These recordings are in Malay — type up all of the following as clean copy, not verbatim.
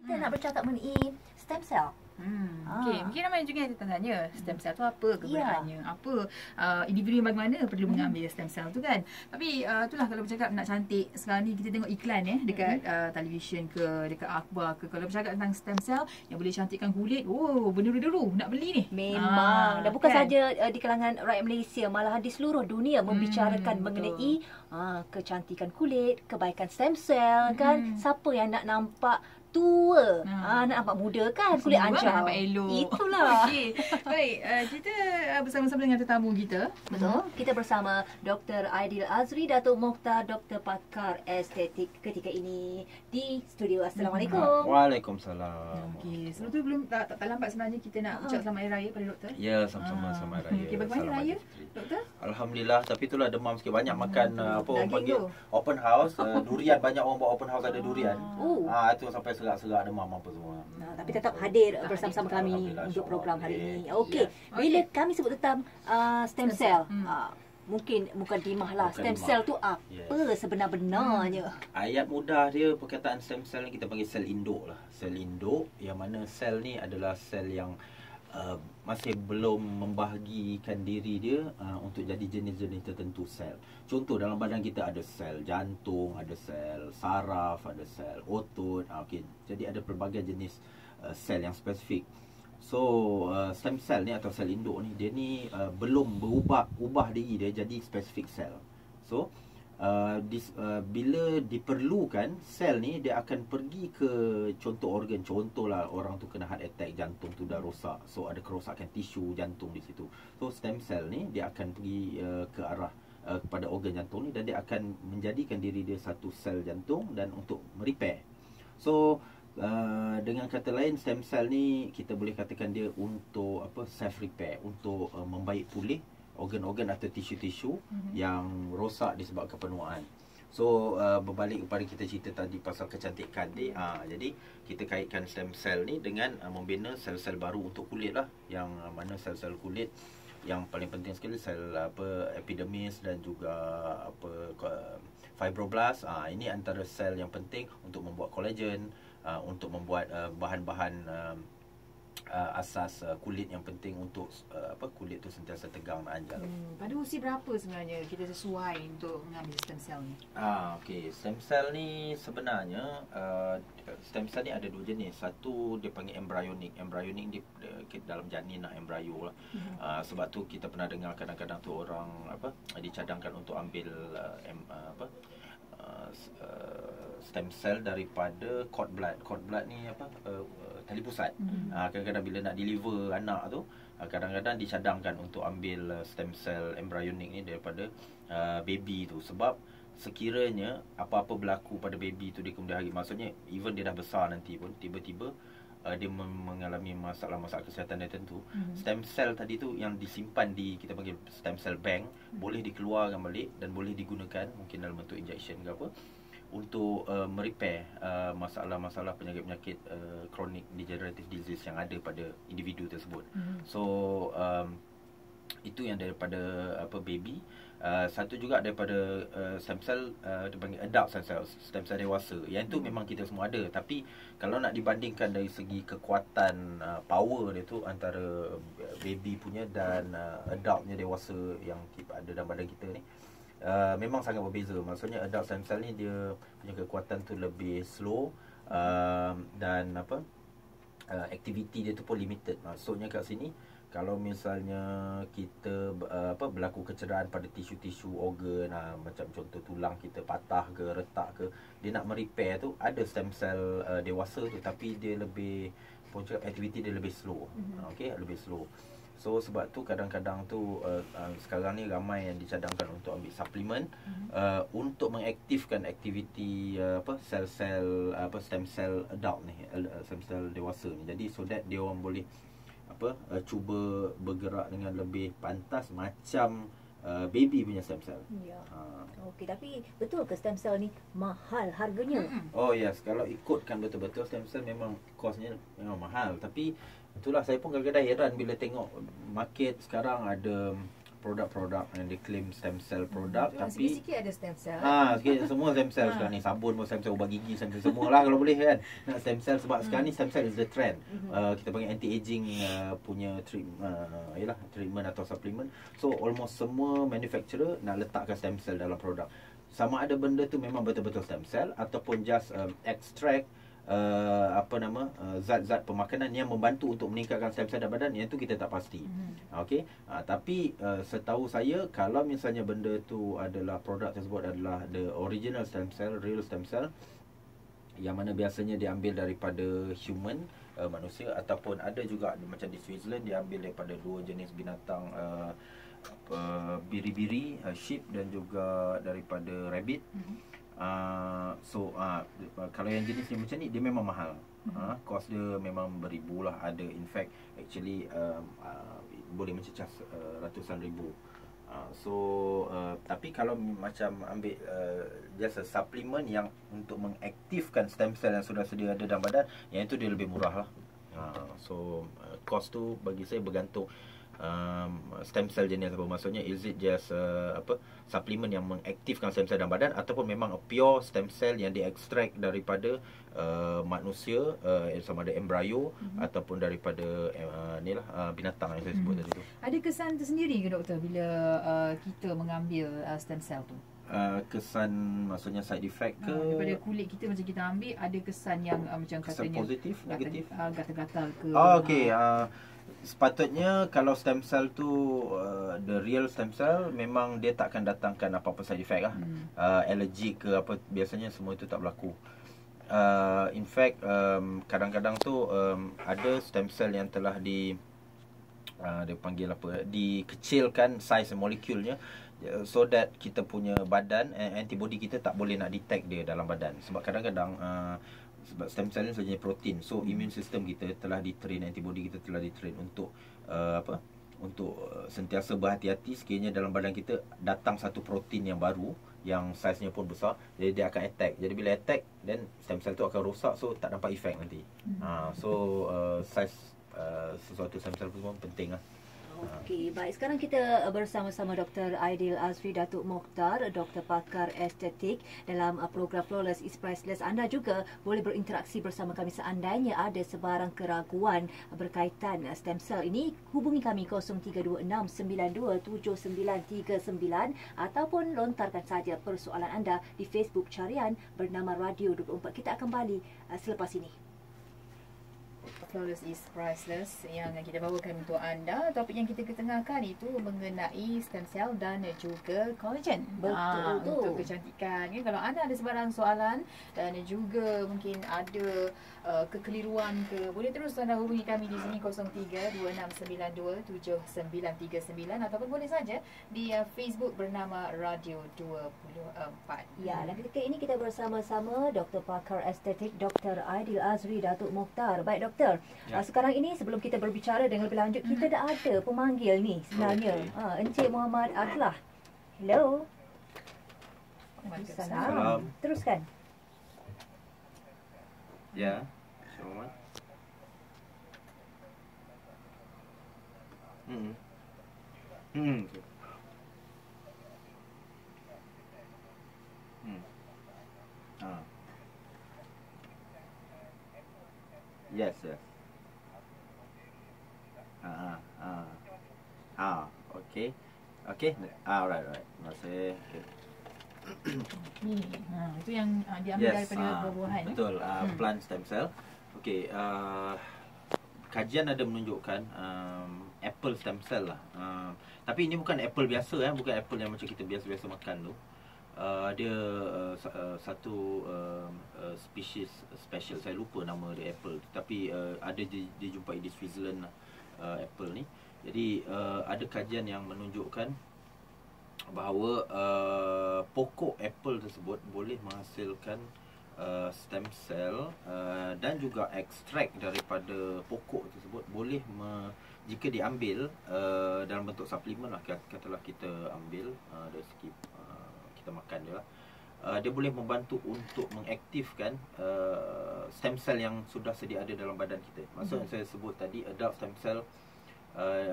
kita nak bercakap mengenai stem cell. Okey, mungkin ramai juga yang tanya stem cell tu apa kegunaannya, apa individu bagaimana perlu mengambil stem cell tu kan. Tapi itulah kalau bercakap nak cantik, sekarang ni kita tengok iklan dekat televisyen ke, dekat akhbar ke, kalau bercakap tentang stem cell yang boleh cantikkan kulit, benda-benda dulu nak beli ni. Memang. Dan bukan kan? saja di kalangan rakyat Malaysia, malahan di seluruh dunia membicarakan mengenai kecantikan kulit, kebaikan stem cell kan. Siapa yang nak nampak tua, nak nampak muda kan, kulit Semua ancang. nampak elok. Itulah. Okey. Baik, kita bersama-sama dengan tetamu kita. Betul. Kita bersama Dr. Aidil Azri, Datuk Mokhtar, doktor pakar estetik ketika ini di studio. Assalamualaikum. Waalaikumsalam. Okey, sebelum tu belum tak lambat sebenarnya kita nak ucap selamat hari raya pada doktor. Ya, sama-sama selamat raya. Okey, bagaimana Selamat raya, Idul Fitri. doktor? Alhamdulillah, tapi itulah demam sikit, banyak makan apa orang Daging panggil tu. open house, durian, banyak orang buat open house ada durian. Oh. Itu sampai serak-serak demam apa semua. Tapi tetap hadir Tetap bersama-sama hadir. kami Alhamdulillah, untuk insyaAllah. program hari Okey. ini. Okey. Ya. Bila Okey. kami sebut tentang stem cell, Hmm. mungkin mukadimah lah. Stem Mukadimah. cell tu apa Yes. sebenar-benarnya? Ayat mudah dia perkataan stem cell ni kita panggil sel induk lah. Sel induk yang mana sel ni adalah sel yang masih belum membahagikan diri dia untuk jadi jenis-jenis tertentu sel. Contoh dalam badan kita ada sel jantung, ada sel saraf, ada sel otot. Okey. Jadi ada pelbagai jenis sel yang spesifik. So stem cell ni atau sel induk ni dia ni belum ubah diri dia jadi spesifik sel. So bila diperlukan sel ni dia akan pergi ke contoh organ, contohlah orang tu kena heart attack, jantung tu dah rosak, so ada kerosakan tisu jantung di situ. So stem cell ni dia akan pergi ke arah kepada organ jantung ni dan dia akan menjadikan diri dia satu sel jantung dan untuk merepair. So dengan kata lain stem cell ni kita boleh katakan dia untuk self repair, untuk membaik pulih organ-organ atau tisu-tisu yang rosak disebabkan penuaan. So berbalik kepada kita cerita tadi pasal kecantikan ni, jadi kita kaitkan stem cell ni dengan membina sel-sel baru untuk kulit lah, yang mana sel-sel kulit yang paling penting sekali sel epidermis dan juga fibroblast. Ini antara sel yang penting untuk membuat collagen, untuk membuat bahan-bahan asas kulit yang penting untuk kulit tu sentiasa tegang dan anjal. Pada usia berapa sebenarnya kita sesuai untuk mengambil stem cell ni? Okey, stem cell ni sebenarnya stem cell ni ada dua jenis. Satu dia panggil embryonic. Embryonic dia dalam janin lah, embryo lah. Sebab tu kita pernah dengar kadang-kadang tu orang dicadangkan untuk ambil stem cell daripada cord blood. Cord blood ni tali pusat. Kadang-kadang bila nak deliver anak tu, kadang-kadang dicadangkan untuk ambil stem cell embryonic ni daripada baby tu, sebab sekiranya apa-apa berlaku pada baby tu di kemudian hari, maksudnya even dia dah besar nanti pun tiba-tiba dia mengalami masalah-masalah kesihatan tertentu, stem cell tadi tu yang disimpan di kita panggil stem cell bank boleh dikeluarkan balik dan boleh digunakan mungkin dalam bentuk injection ke apa untuk merepair masalah-masalah penyakit-penyakit chronic degenerative disease yang ada pada individu tersebut. So itu yang daripada baby. Satu juga daripada stem cell dipanggil adult stem cell dewasa. Yang itu memang kita semua ada, tapi kalau nak dibandingkan dari segi kekuatan power dia tu antara baby punya dan adultnya dewasa yang ada dalam badan kita ni, memang sangat berbeza. Maksudnya adult stem cell ni dia punya kekuatan tu lebih slow, dan aktiviti dia tu pun limited. Maksudnya kat sini kalau misalnya kita berlaku kecederaan pada tisu-tisu organ, macam contoh tulang kita patah ke retak ke, dia nak merepair tu ada stem cell dewasa tu, tapi dia lebih aktiviti dia lebih slow. Okey, lebih slow. So sebab tu kadang-kadang tu sekarang ni ramai yang dicadangkan untuk ambil suplemen untuk mengaktifkan aktiviti sel-sel stem cell adult ni, stem cell dewasa ni. Jadi so that dia orang boleh cuba bergerak dengan lebih pantas macam baby punya stem cell. Ya. Okey, tapi betul ke stem cell ni mahal harganya? Oh yes, kalau ikutkan betul-betul stem cell memang kosnya memang mahal. Tapi itulah saya pun kadang-kadang heran bila tengok market sekarang ada produk-produk yang diklaim stem cell produk, tapi sikit-sikit ada stem cell. Sikit semua stem cell sekarang ni. Sabun pun stem cell, ubat gigi stem cell, semualah kalau boleh kan. Nak stem cell sebab sekarang ni stem cell is the trend. Kita panggil anti-aging punya treatment atau supplement. So almost semua manufacturer nak letakkan stem cell dalam produk. Sama ada benda tu memang betul-betul stem cell ataupun just extract zat-zat pemakanan yang membantu untuk meningkatkan stem cell dalam badan, yang tu kita tak pasti. Okey, tapi setahu saya kalau misalnya benda tu adalah, produk tersebut adalah the original stem cell, real stem cell, yang mana biasanya diambil daripada human, manusia, ataupun ada juga macam di Switzerland diambil daripada dua jenis binatang, biri-biri, sheep, dan juga daripada rabbit. Kalau yang jenis yang macam ni dia memang mahal. Kos dia memang beribu lah. Ada in fact actually boleh mencecah ratusan ribu. Tapi kalau macam ambil just a supplement yang untuk mengaktifkan stem cell yang sudah sedia ada dalam badan, yang itu dia lebih murah lah. Kos tu bagi saya bergantung stem cell jenis apa. Maksudnya is it just supplement yang mengaktifkan stem cell dalam badan, ataupun memang a pure stem cell yang diekstrak daripada manusia, sama ada embryo ataupun daripada binatang yang saya sebut tadi tu. Ada kesan tersendiri ke doktor bila kita mengambil stem cell tu? Kesan maksudnya side effect ke? Daripada kulit kita macam kita ambil, ada kesan yang macam kesan katanya positif, negatif? Gatal-gatal ke? Okey, sepatutnya kalau stem cell tu the real stem cell, memang dia tak akan datangkan apa-apa side effect lah. Allergic ke apa, biasanya semua itu tak berlaku. In fact kadang-kadang tu ada stem cell yang telah dia panggil dikecilkan saiz molekulnya, so that kita punya badan, antibody kita tak boleh nak detect dia dalam badan. Sebab kadang-kadang sebab stem cell ni sebenarnya protein, so immune system kita telah ditrain, antibody kita telah ditrain untuk sentiasa berhati-hati sekiranya dalam badan kita datang satu protein yang baru yang saiznya pun besar, jadi dia akan attack. Jadi bila attack, then stem cell tu akan rosak, so tak nampak efek nanti. Saiz sesuatu stem cell pun penting lah. Okey, baik. Sekarang kita bersama-sama Dr. Aidil Azri Datuk Mokhtar, doktor pakar estetik dalam program Flawless is Priceless. Anda juga boleh berinteraksi bersama kami seandainya ada sebarang keraguan berkaitan stem cell ini. Hubungi kami 0326927939 ataupun lontarkan saja persoalan anda di Facebook carian bernama Radio 24. Kita akan kembali selepas ini. Flawless is Priceless yang kita bawakan untuk anda. Topik yang kita ketengahkan itu mengenai stem cell dan juga collagen. Betul. Untuk kecantikan. Kalau anda ada sebarang soalan dan juga mungkin ada kekeliruan ke, boleh terus anda hubungi kami di sini 0326927939 ataupun boleh saja di Facebook bernama Radio 24. Ya, dan ketika ini kita bersama-sama Dr. Pakar Estetik Dr. Aidil Azri Datuk Mokhtar. Baik doktor, sekarang ini sebelum kita berbicara dengan lebih lanjut, kita dah ada pemanggil ni sebenarnya. Encik Muhammad Atlah. Hello. Salam. Teruskan. Ya, Muhammad. Yes, yes. Okay. Okay. Right. Masih. Okay. Itu yang diambil daripada buah-buahan. Betul. Plant stem cell. Okay. Kajian ada menunjukkan apple stem cell lah. Tapi ini bukan apple biasa, bukan apple yang macam kita biasa-biasa makan tu. Dia satu spesies special, saya lupa nama dia apple, tapi ada dijumpai di Switzerland apple ni. Jadi ada kajian yang menunjukkan bahawa pokok apple tersebut boleh menghasilkan stem cell dan juga ekstrak daripada pokok tersebut boleh jika diambil dalam bentuk suplemen lah, katalah kita ambil dari segi kita makan je lah, dia boleh membantu untuk mengaktifkan stem cell yang sudah sedia ada dalam badan kita. Maksud yang saya sebut tadi, adult stem cell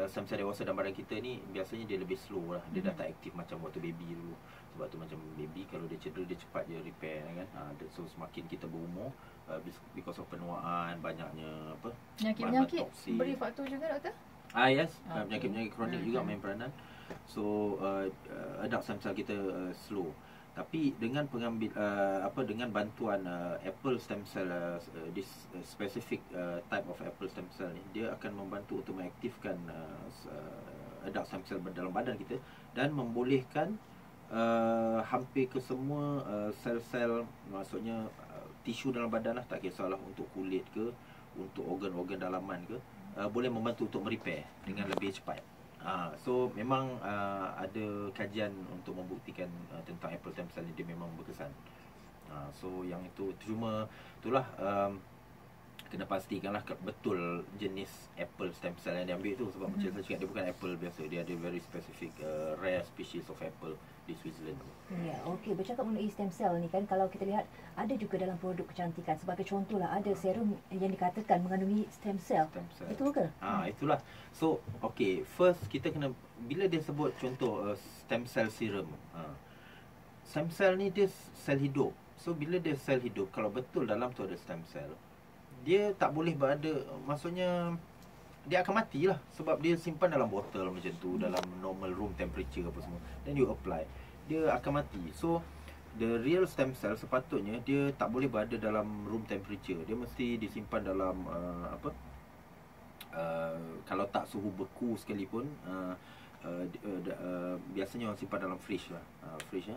stem cell dewasa dalam badan kita ni biasanya dia lebih slow lah. Dia dah tak aktif macam waktu baby dulu. Sebab tu macam baby kalau dia cedera dia cepat je repair kan. So semakin kita berumur, because of penuaan, banyaknya apa, penyakit beri faktor juga doktor? Yes, penyakit-penyakit kronik juga main peranan. So adult stem cell kita slow. Tapi dengan dengan bantuan apple stem cell, this specific type of apple stem cell ni, dia akan membantu untuk mengaktifkan adult stem cell dalam badan kita dan membolehkan hampir ke semua sel-sel, maksudnya tisu dalam badan lah, tak kisahlah untuk kulit ke, untuk organ-organ dalaman ke, boleh membantu untuk merepair dengan lebih cepat. So memang ada kajian untuk membuktikan tentang apple stem cell ni, dia memang berkesan. So yang itu cuma itulah, kena pastikanlah betul jenis apple stem cell yang diambil tu. Sebab macam saya cakap, dia bukan apple biasa, dia ada very specific rare species of apple di Switzerland. Ya, okey. Bercakap mengenai stem cell ni kan, kalau kita lihat ada juga dalam produk kecantikan. Sebagai contohlah, ada serum yang dikatakan mengandungi stem cell. Betul ke? Itulah. So, okey, first kita kena, bila dia sebut contoh stem cell serum, stem cell ni dia sel hidup. So bila dia sel hidup, kalau betul dalam tu ada stem cell, dia tak boleh berada, maksudnya dia akan matilah. Sebab dia simpan dalam botol macam tu, dalam normal room temperature apa semua, then you apply, dia akan mati. So the real stem cell sepatutnya dia tak boleh berada dalam room temperature. Dia mesti disimpan dalam kalau tak suhu beku sekalipun, biasanya orang simpan dalam fridge lah. Fridge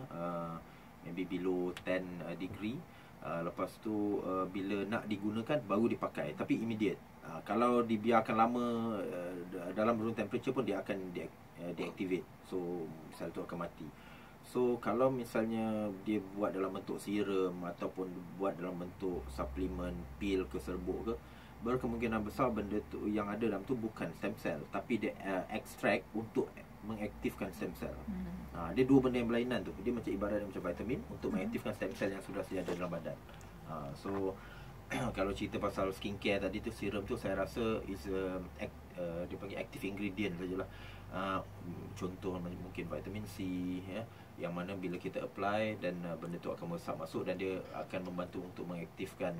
maybe below 10 degree. Lepas tu bila nak digunakan baru dipakai, tapi immediate. Kalau dibiarkan lama dalam room temperature pun dia akan deactivate. So sel tu akan mati. So kalau misalnya dia buat dalam bentuk serum ataupun buat dalam bentuk suplemen, pil ke serbuk ke, berkemungkinan besar benda tu yang ada dalam tu bukan stem cell, tapi dia extract untuk mengaktifkan stem cell. Dia dua benda yang berlainan tu. Dia macam ibarat macam vitamin untuk mengaktifkan stem cell yang sudah sedia dalam badan. So kalau cerita pasal skincare tadi tu, serum tu saya rasa is dia panggil active ingredient sajalah. Contoh mungkin vitamin C ya, yang mana bila kita apply dan benda tu akan meresap masuk dan dia akan membantu untuk mengaktifkan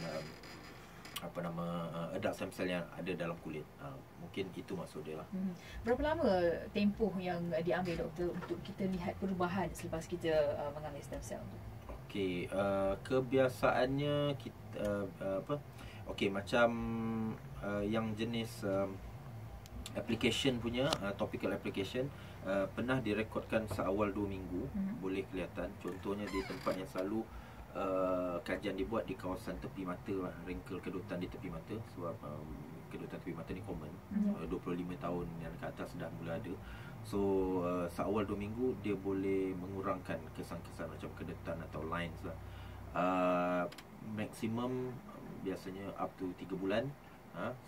adult stem cell yang ada dalam kulit. Mungkin itu maksud dia lah. Berapa lama tempoh yang diambil doktor untuk kita lihat perubahan selepas kita mengambil stem cell tu? Okey, kebiasaannya kita okey, macam yang jenis application punya, topical application, pernah direkodkan seawal 2 minggu. Boleh kelihatan. Contohnya di tempat yang selalu kajian dibuat di kawasan tepi mata lah, wrinkle kedutan di tepi mata. Sebab kedutan tepi mata ni common, 25 tahun yang ke atas dah mula ada. So seawal 2 minggu dia boleh mengurangkan kesan-kesan macam kedutan atau lines lah. Maksimum biasanya up to 3 bulan.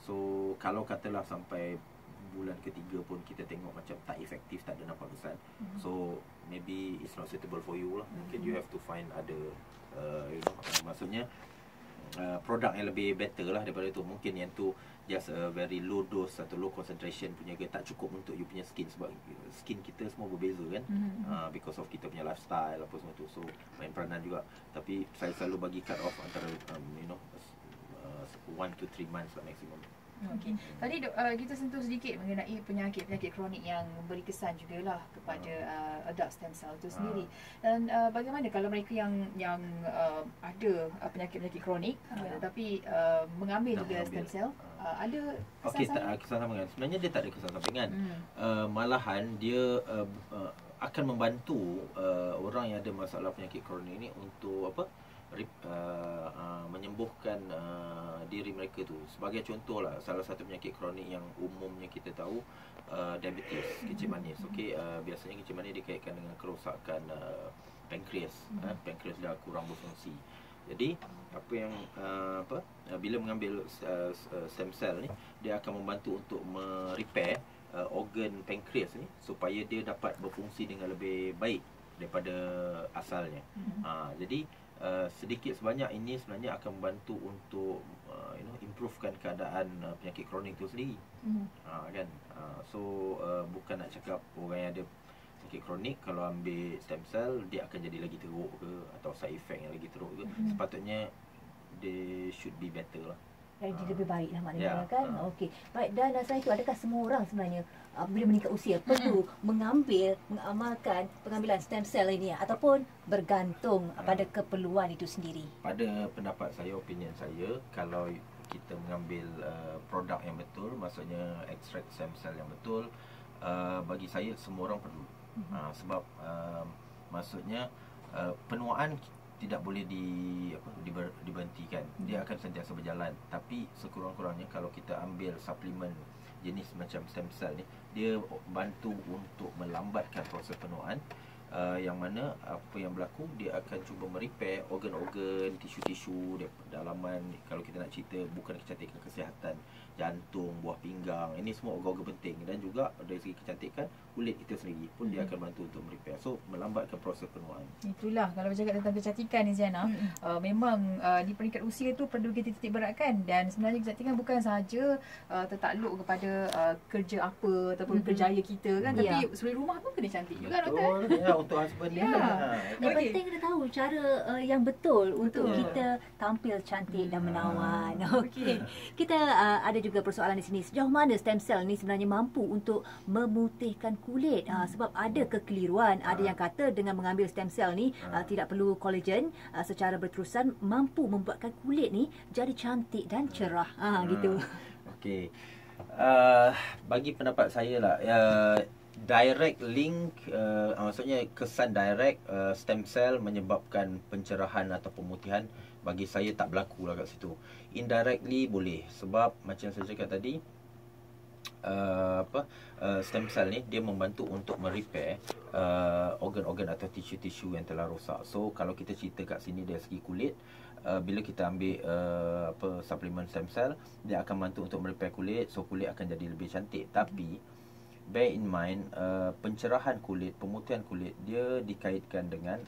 So kalau katalah sampai bulan ketiga pun kita tengok macam tak efektif, tak ada nampak kesan, so maybe it's not suitable for you lah. Mungkin you have to find other maksudnya produk yang lebih better lah daripada tu. Mungkin yang tu just a very low dose atau low concentration punya ke, tak cukup untuk you punya skin. Sebab skin kita semua berbeza kan, because of kita punya lifestyle apa semua tu. So main peranan juga. Tapi saya selalu bagi cut off antara 1 to 3 months lah maksimum. Okey. Tadi kita sentuh sedikit mengenai penyakit-penyakit kronik yang beri kesan jugalah kepada adult stem cell itu sendiri. Dan bagaimana kalau mereka yang ada penyakit-penyakit kronik tetapi mengambil juga stem cell, ada kesan sampingan? Okey, kesan sampingan. Sebenarnya dia tak ada kesan sampingan. Malahan dia akan membantu orang yang ada masalah penyakit kronik ini untuk menyembuhkan diri mereka tu. Sebagai contoh lah, salah satu penyakit kronik yang umumnya kita tahu, diabetes, kencing manis. Okey, biasanya kencing manis dikaitkan dengan kerosakan pankreas. Pankreas dah kurang berfungsi. Jadi apa yang bila mengambil stem cell ni, dia akan membantu untuk merepair organ pankreas ni supaya dia dapat berfungsi dengan lebih baik daripada asalnya. Jadi sedikit sebanyak ini sebenarnya akan membantu untuk improvekan keadaan penyakit kronik tu sendiri. Kan. So bukan nak cakap orang yang ada penyakit kronik kalau ambil stem cell dia akan jadi lagi teruk ke atau side effect yang lagi teruk ke. Sepatutnya they should be better lah. Jadi lebih baik lah maknanya kan. Okey. Baik, dan selain itu, adakah semua orang sebenarnya bila meningkat usia perlu mengamalkan pengambilan stem cell ini ataupun bergantung pada keperluan itu sendiri? Pada pendapat saya, opinion saya, kalau kita mengambil produk yang betul, maksudnya ekstrak stem cell yang betul, bagi saya semua orang perlu. Sebab maksudnya penuaan tidak boleh diberhentikan. Dia akan sentiasa berjalan. Tapi sekurang-kurangnya kalau kita ambil suplemen jenis macam stem cell ni, dia bantu untuk melambatkan proses penuaan, yang mana apa yang berlaku, dia akan cuba merepair organ-organ, tisu-tisu dalaman. Kalau kita nak cerita bukan kecantikan kesihatan, jantung, buah pinggang, ini semua organ-organ penting. Dan juga dari segi kecantikan kulit kita sendiri pun dia akan bantu untuk merepair. So melambatkan proses penuaan. Itulah kalau bercakap tentang kecantikan ni Ziana, memang di peringkat usia tu perlu kita titik beratkan. Dan sebenarnya kecantikan bukan sahaja tertakluk kepada kerja apa ataupun kerjaya kita kan, tapi suri rumah pun kena cantik juga, doktor. Ya, untuk husband dia. Yang penting kita tahu cara yang betul untuk kita tampil cantik dan menawan. Okey. Kita ada juga persoalan di sini. Sejauh mana stem cell ni sebenarnya mampu untuk memutihkan kulit? Sebab ada kekeliruan. Ada yang kata dengan mengambil stem cell ni tidak perlu kolagen, secara berterusan mampu membuatkan kulit ni jadi cantik dan cerah. Gitu. Okey. Bagi pendapat saya lah, direct link, maksudnya kesan direct stem cell menyebabkan pencerahan atau pemutihan, bagi saya tak berlaku lah kat situ. Indirectly boleh, sebab macam saya cakap tadi, stem cell ni dia membantu untuk merepair organ-organ atau tisu-tisu yang telah rosak. So kalau kita cerita kat sini dari segi kulit, bila kita ambil suplemen stem cell, dia akan bantu untuk merepair kulit, so kulit akan jadi lebih cantik. Tapi bear in mind, pencerahan kulit, pemutihan kulit, dia dikaitkan dengan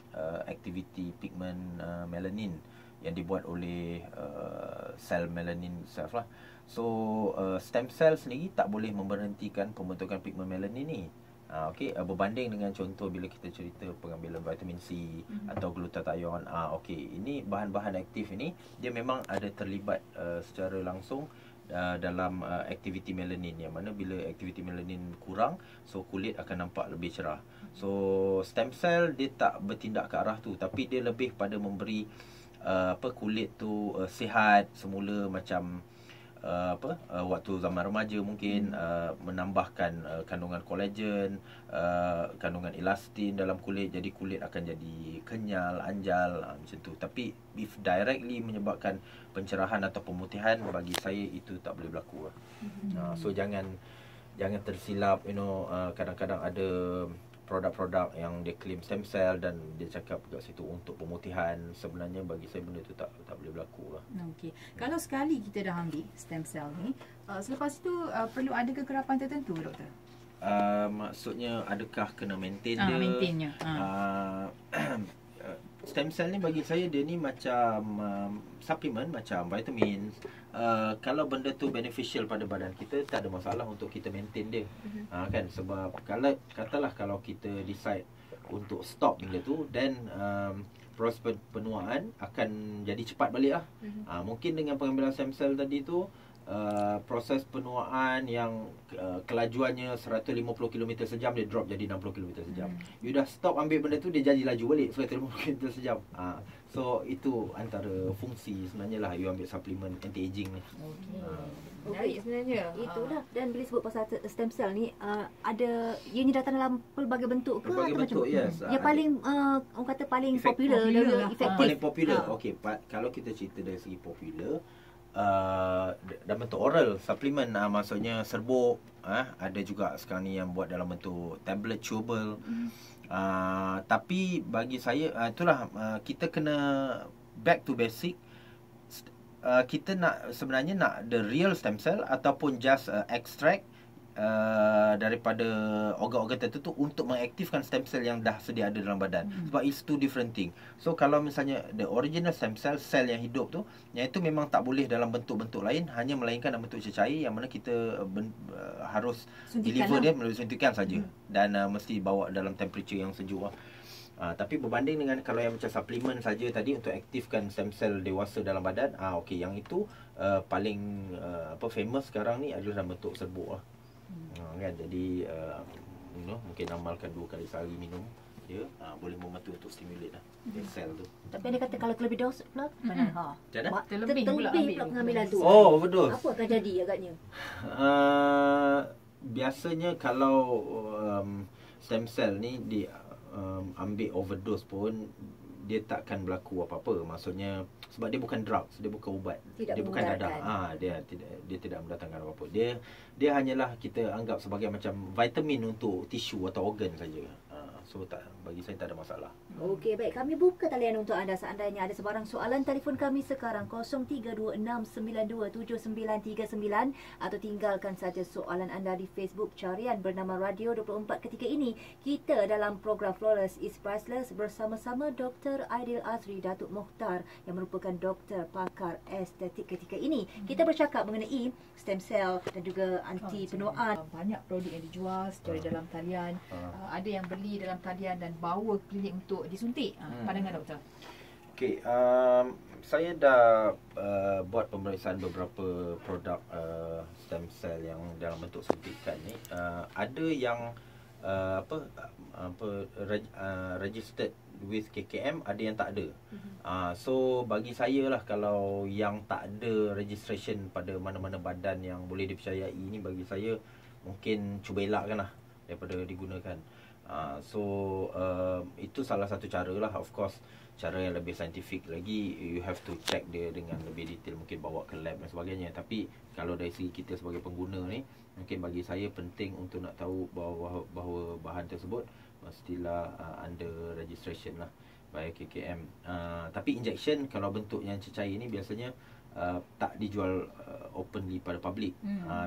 aktiviti pigmen melanin yang dibuat oleh sel melanin self lah. So stem cell sendiri tak boleh memberhentikan pembentukan pigmen melanin ni. Okey, berbanding dengan contoh bila kita cerita pengambilan vitamin C atau glutathione. Okey, ini bahan-bahan aktif ini dia memang ada terlibat secara langsung dalam aktiviti melanin, yang mana bila aktiviti melanin kurang, so kulit akan nampak lebih cerah. So stem cell dia tak bertindak ke arah tu, tapi dia lebih pada memberi kulit tu sihat semula, macam waktu zaman remaja mungkin, menambahkan kandungan kolagen, kandungan elastin dalam kulit, jadi kulit akan jadi kenyal, anjal, macam tu. Tapi if directly menyebabkan pencerahan atau pemutihan, bagi saya itu tak boleh berlaku lah. So jangan tersilap, kadang-kadang ada produk-produk yang dia claim stem cell dan dia cakap kat situ untuk pemutihan. Sebenarnya bagi saya benda tu tak boleh berlaku lah. Okey. Kalau sekali kita dah ambil stem cell ni, selepas itu perlu ada kekerapan tertentu, doktor? Maksudnya adakah kena maintain dia? Maintainnya. Stem cell ni bagi saya dia ni macam suplemen, macam vitamin. Kalau benda tu beneficial pada badan kita, tak ada masalah untuk kita maintain dia. Kan, sebab kalau kita decide untuk stop benda tu, then proses penuaan akan jadi cepat balik lah. Mungkin dengan pengambilan stem cell tadi tu, proses penuaan yang kelajuannya 150 km sejam, dia drop jadi 60 km sejam. You dah stop ambil benda tu, dia jadi laju balik 150 km sejam. So itu antara fungsi sebenarnya lah you ambil suplemen anti-aging ni. Menarik sebenarnya. Itulah. Dan bila sebut pasal stem cell ni, ada ianya datang dalam pelbagai bentuk ke? Pelbagai bentuk, yes. Yang paling orang kata paling popular, efektif. Paling popular. Okey, kalau kita cerita dari segi popular, dalam bentuk oral suplemen, maksudnya serbuk, ada juga sekarang ni yang buat dalam bentuk tablet chewable. Tapi bagi saya, itulah, kita kena back to basic. Kita sebenarnya nak the real stem cell ataupun just extract daripada organ-organ tertentu untuk mengaktifkan stem cell yang dah sedia ada dalam badan. Sebab it's two different thing. So kalau misalnya the original stem cell, sel yang hidup tu, yang itu memang tak boleh dalam bentuk-bentuk lain, hanya melainkan dalam bentuk cecair, yang mana kita harus deliver dia melalui suntikan saja. Dan mesti bawa dalam temperature yang sejuk lah. Tapi berbanding dengan kalau yang macam suplemen saja tadi untuk aktifkan stem cell dewasa dalam badan, okey, yang itu paling famous sekarang ni adalah dalam bentuk serbuk lah. Kan, jadi mungkin amalkan 2 kali sehari minum dia, boleh membantu untuk stimulate lah sel tu. Tapi dia kata kalau terlebih dos pula macam mana? Terlebih pula pengambilan tu. Oh, betul. Apa akan jadi agaknya? Biasanya kalau stem cell ni ambil overdose pun dia takkan berlaku apa-apa. Maksudnya sebab dia bukan drugs, dia bukan ubat. Dia bukan dadah. Dia tidak mendatangkan apa-apa. Dia hanyalah kita anggap sebagai macam vitamin untuk tisu atau organ saja. So bagi saya tak ada masalah. Okey, baik. Kami buka talian untuk anda. Seandainya ada sebarang soalan, telefon kami sekarang 0326927939 atau tinggalkan saja soalan anda di Facebook carian bernama Radio 24 ketika ini. Kita dalam program Flawless is Priceless bersama-sama Dr. Aidil Azri Datuk Mokhtar yang merupakan doktor pakar estetik ketika ini. Kita bercakap mengenai stem cell dan juga anti penuaan. Banyak produk yang dijual secara dalam talian. Ada yang beli dalam talian dan bawa klinik untuk disuntik. Pandangan doktor? Okey, saya dah buat pemeriksaan beberapa produk stem cell yang dalam bentuk suntikan ni. Ada yang registered with KKM, ada yang tak ada. So bagi saya lah, kalau yang tak ada registration pada mana-mana badan yang boleh dipercayai ni, bagi saya mungkin cuba elakkan lah daripada digunakan. Itu salah satu cara lah. Of course, cara yang lebih saintifik lagi, you have to check dia dengan lebih detail, mungkin bawa ke lab dan sebagainya. Tapi kalau dari segi kita sebagai pengguna ni, mungkin bagi saya penting untuk nak tahu bahawa bahan tersebut mestilah under registration lah by KKM. Tapi injection kalau bentuk yang cecair ni biasanya tak dijual openly pada public.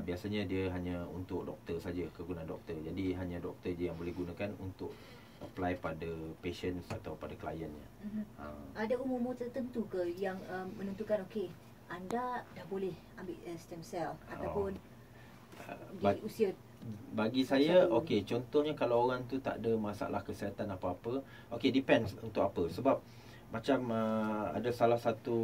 Biasanya dia hanya untuk doktor saja, kegunaan doktor. Jadi hanya doktor je yang boleh gunakan untuk apply pada patients atau pada kliennya. Ada umur tertentu ke yang menentukan okey, anda dah boleh ambil stem cell ataupun di usia? Bagi saya, okey, contohnya kalau orang tu tak ada masalah kesihatan apa-apa, okey, depends untuk apa. Sebab macam ada salah satu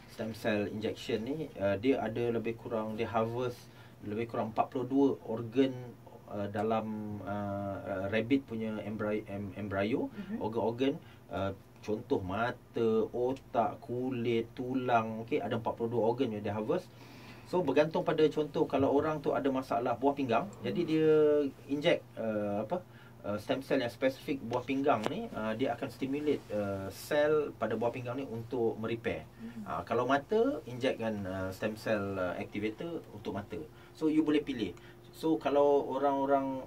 stem cell injection ni, dia ada lebih kurang, dia harvest lebih kurang 42 organ dalam rabbit punya embryo, organ-organ, contoh mata, otak, kulit, tulang, okey, ada 42 organ yang dia harvest. So bergantung pada contoh, kalau orang tu ada masalah buah pinggang, jadi dia inject stem cell yang spesifik buah pinggang ni, dia akan stimulate sel pada buah pinggang ni untuk merepair. Kalau mata, injectkan stem cell activator untuk mata. So you boleh pilih. So kalau orang-orang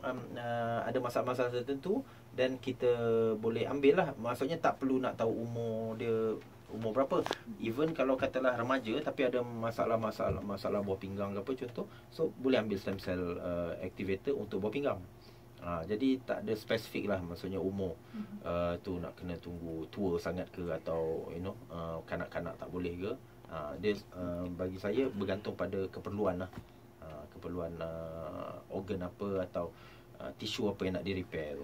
ada masalah-masalah tertentu, dan kita boleh ambil lah. Maksudnya tak perlu nak tahu umur dia umur berapa. Even kalau katalah remaja tapi ada masalah buah pinggang ke apa contoh, so boleh ambil stem cell activator untuk buah pinggang. Jadi tak ada spesifik lah, maksudnya umur tu nak kena tunggu tua sangat ke, atau kanak-kanak tak boleh ke. Dia bagi saya bergantung pada keperluan lah, keperluan organ apa atau tisu apa yang nak di-repair tu.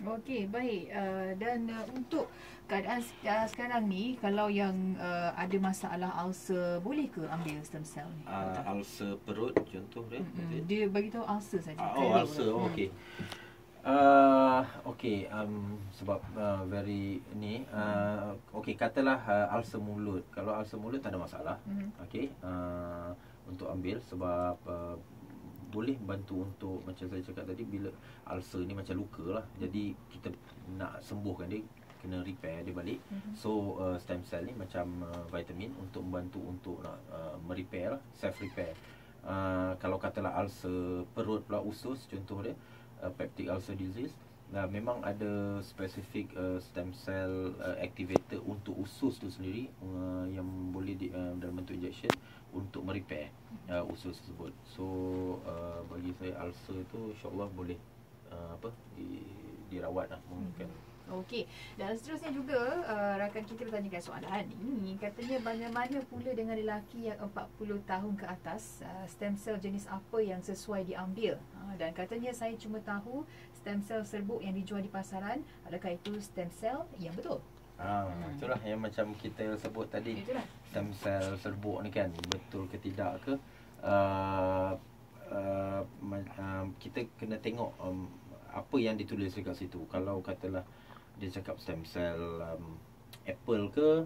Okey, baik. Dan untuk keadaan sekarang ni, kalau yang ada masalah ulcer, boleh ke ambil stem cell ni? Ulcer perut contoh dia. Dia bagi tahu ulcer saja. Ulcer. Okey. Okey, sebab very ni okey, katalah ulcer mulut. Kalau ulcer mulut tak ada masalah. Okey. Untuk ambil sebab boleh bantu untuk, macam saya cakap tadi, bila ulcer ni macam luka lah, jadi kita nak sembuhkan dia, kena repair dia balik. So stem cell ni macam vitamin untuk membantu untuk nak merepair lah, self repair. Kalau katalah ulcer perut pula, usus contoh dia, peptic ulcer disease, memang ada spesifik stem cell activator untuk usus tu sendiri, yang boleh dalam bentuk injection untuk merepair usus tersebut. So bagi saya ulcer tu insya-Allah boleh dirawat lah mungkin. Okey, dan seterusnya juga rakan kita bertanyakan soalan ini, katanya bagaimana pula dengan lelaki yang 40 tahun ke atas, stem cell jenis apa yang sesuai diambil? Dan katanya saya cuma tahu stem cell serbuk yang dijual di pasaran, adakah itu stem cell yang betul? Itulah yang macam kita sebut tadi. Itulah. Stem cell serbuk ni kan betul ke tidak ke? Kita kena tengok apa yang ditulis dekat situ. Kalau katalah dia cakap stem cell apple ke,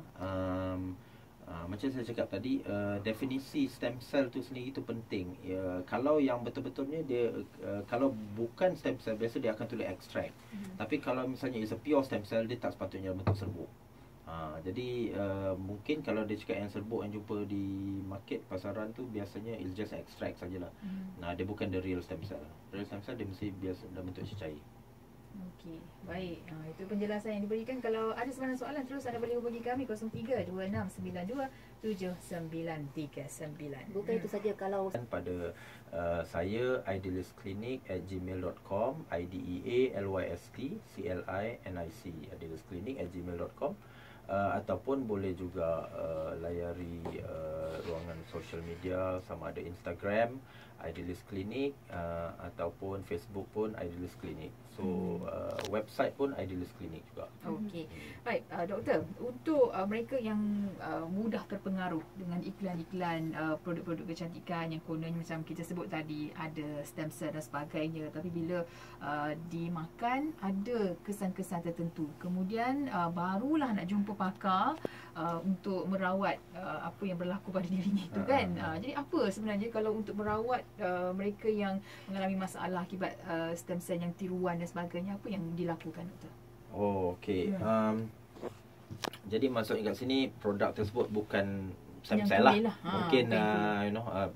macam saya cakap tadi, definisi stem cell tu sendiri tu penting. Kalau yang betul-betulnya dia kalau bukan stem cell biasa dia akan tulis extract. Tapi kalau misalnya is a pure stem cell, dia tak sepatutnya bentuk serbuk. Jadi mungkin kalau dia cakap yang serbuk yang jumpa di market pasaran tu biasanya it's just extract sajalah. Dia bukan the real stem cell. Real stem cell dia mesti biasa dalam bentuk cecair. Okey, baik. Itu penjelasan yang diberikan. Kalau ada sebarang soalan, terus anda boleh hubungi kami 0326927939. Bukan itu saja, kalau pada saya idealistclinic@gmail.com, idealistclinic idealistclinic@gmail.com, ataupun boleh juga layari ruangan social media, sama ada Instagram Idealist Clinic, ataupun Facebook pun Idealist Clinic. So website pun Idealist Clinic juga. Okey. Baik, doktor, untuk mereka yang mudah terpengaruh dengan iklan-iklan produk-produk kecantikan yang kononnya macam kita sebut tadi ada stem cell dan sebagainya, tapi bila dimakan ada kesan-kesan tertentu, kemudian barulah nak jumpa pakar untuk merawat apa yang berlaku pada dirinya itu kan. Jadi apa sebenarnya kalau untuk merawat mereka yang mengalami masalah akibat stem cell yang tiruan dan sebagainya, apa yang dilakukan, doktor? Okey. Jadi maksudnya kat sini produk tersebut bukan stem cell lah. Mungkin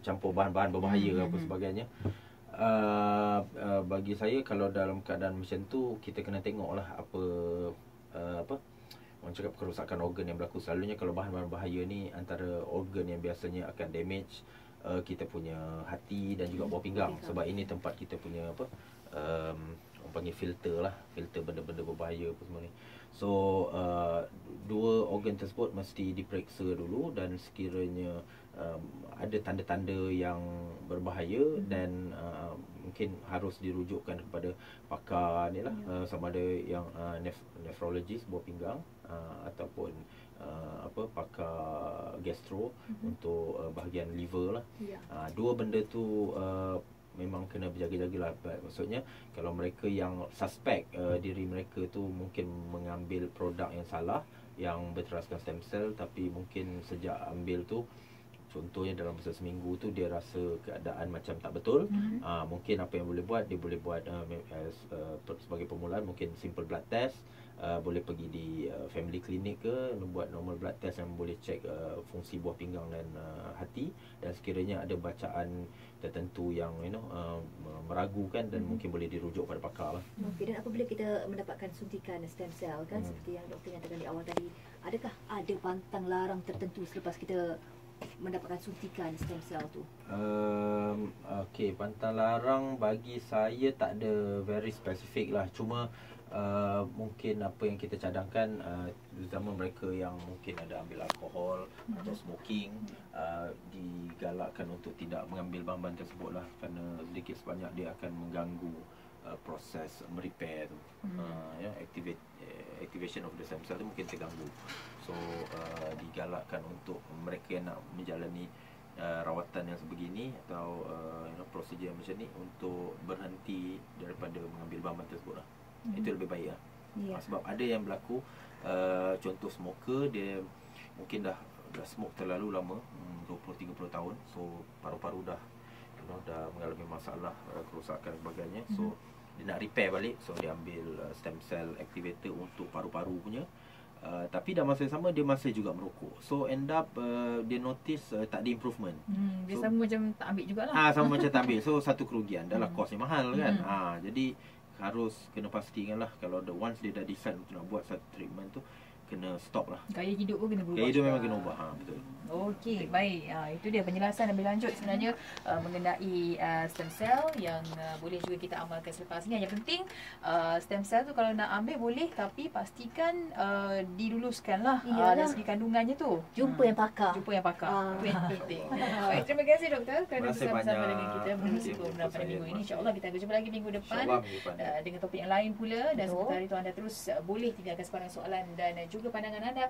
campur bahan-bahan berbahaya apa sebagainya. Bagi saya kalau dalam keadaan macam tu kita kena tengoklah apa orang cakap kerosakan organ yang berlaku. Selalunya kalau bahan-bahan bahaya ni antara organ yang biasanya akan damage kita punya hati dan juga buah pinggang. Sebab ini tempat kita punya orang panggil filter lah, filter benda-benda berbahaya apa semua ni. So dua organ tersebut mesti diperiksa dulu, dan sekiranya ada tanda-tanda yang berbahaya dan mungkin harus dirujukkan kepada pakar ni lah, sama ada yang nephrologist buah pinggang ataupun pakar gastro untuk bahagian liver lah. Dua benda tu memang kena berjaga-jagalah. Maksudnya kalau mereka yang suspek diri mereka tu mungkin mengambil produk yang salah yang berteraskan stem cell, tapi mungkin sejak ambil tu, contohnya dalam masa seminggu tu dia rasa keadaan macam tak betul, mungkin apa yang boleh buat, dia boleh buat sebagai permulaan mungkin simple blood test, boleh pergi di family clinic ke, buat normal blood test yang boleh cek fungsi buah pinggang dan hati, dan sekiranya ada bacaan tertentu yang meragukan dan mungkin boleh dirujuk pada pakar lah. Okey, dan apabila kita mendapatkan suntikan stem cell kan, seperti yang doktor nyatakan di awal tadi, adakah ada pantang larang tertentu selepas kita mendapatkan suntikan stem cell tu? Okey, pantang larang bagi saya tak ada very specific lah. Cuma mungkin apa yang kita cadangkan, terutama mereka yang mungkin ada ambil alkohol atau smoking, digalakkan untuk tidak mengambil bahan-bahan tersebut lah, kerana sedikit sebanyak dia akan mengganggu proses merepair tu. Activation of the stem cell tu mungkin terganggu. So digalakkan untuk mereka yang nak menjalani rawatan yang sebegini atau prosedur yang macam ni untuk berhenti daripada mengambil bahan-bahan tersebut lah. Itu lebih baik lah. Sebab ada yang berlaku, contoh smoker, dia mungkin dah smoke terlalu lama, 20-30 tahun. So paru-paru dah mengalami masalah, kerosakan sebagainya. So dia nak repair balik, so dia ambil stem cell activator untuk paru-paru punya. Tapi dalam masa yang sama dia masih juga merokok. So end up dia notice tak ada improvement. Dia so, sama macam tak ambil jugalah. sama macam tak ambil. So satu kerugian, dah lah kosnya mahal kan. Jadi harus kena pastikan lah, kalau once dia dah decide untuk nak buat satu treatment tu, kena stop lah. Gaya hidup pun kena berubah. Gaya hidup memang kena ubah. Betul. Okey, baik. Itu dia penjelasan lebih lanjut sebenarnya mengenai stem cell yang boleh juga kita amalkan selepas ni. Yang penting stem cell tu kalau nak ambil boleh, tapi pastikan diluluskanlah dari segi kandungannya tu. Jumpa yang pakar. Jumpa yang pakar. Itu yang penting. Baik, terima kasih doktor kerana bersama-sama dengan kita menerusi program pada minggu ini. InsyaAllah kita akan jumpa lagi minggu depan dengan topik yang lain pula. Dan sementara itu anda terus boleh tinggalkan sebarang soalan dan juga pandangan anda